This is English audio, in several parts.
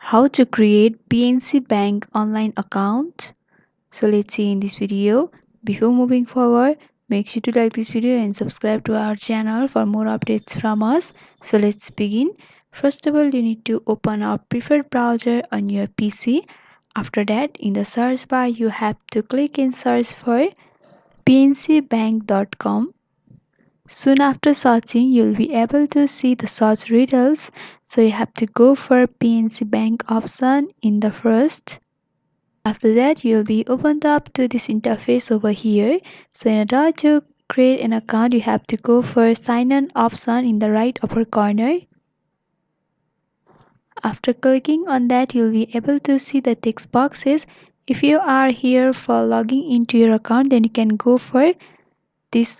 How to create PNC Bank online account. So let's see in this video. Before moving forward, make sure to like this video and subscribe to our channel for more updates from us. So let's begin. First of all, you need to open a preferred browser on your PC. After that, in the search bar, you have to click in search for pncbank.com. Soon after searching, you'll be able to see the search results. So you have to go for PNC Bank option in the first. After that, you'll be opened up to this interface over here. So in order to create an account, you have to go for sign in option in the right upper corner. After clicking on that, you'll be able to see the text boxes. If you are here for logging into your account, then you can go for this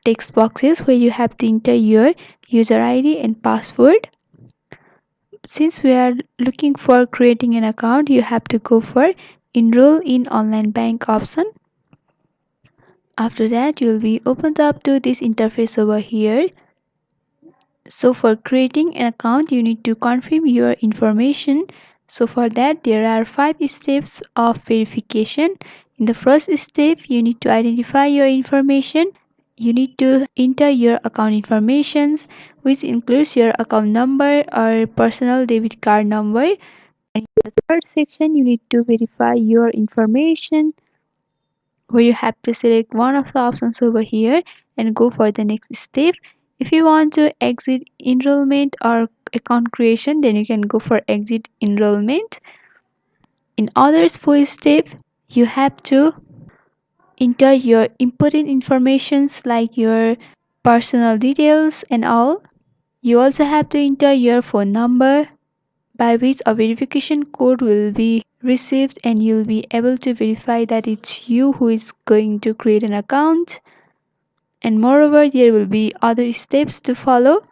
text boxes where you have to enter your user ID and password. Since we are looking for creating an account, you have to go for enroll in online bank option. After that, you will be opened up to this interface over here. So for creating an account, you need to confirm your information. So for that, there are 5 steps of verification. In the first step, you need to identify your information. You need to enter your account informations, which includes your account number or personal debit card number. And in the third section, you need to verify your information, where you have to select one of the options over here and go for the next step. If you want to exit enrollment or account creation, then you can go for exit enrollment. In others 4 step, you have to enter your important informations like your personal details and all. You also have to enter your phone number, by which a verification code will be received and you'll be able to verify that it's you who is going to create an account. And moreover, there will be other steps to follow,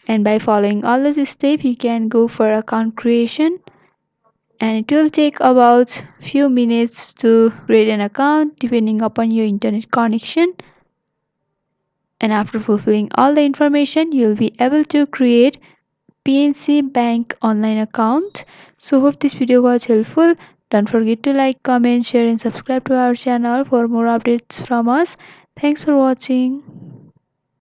and by following all those steps you can go for account creation, and it will take about few minutes to create an account depending upon your internet connection. And after fulfilling all the information, you'll be able to create PNC Bank online account. So hope this video was helpful. Don't forget to like, comment, share and subscribe to our channel for more updates from us. Thanks for watching.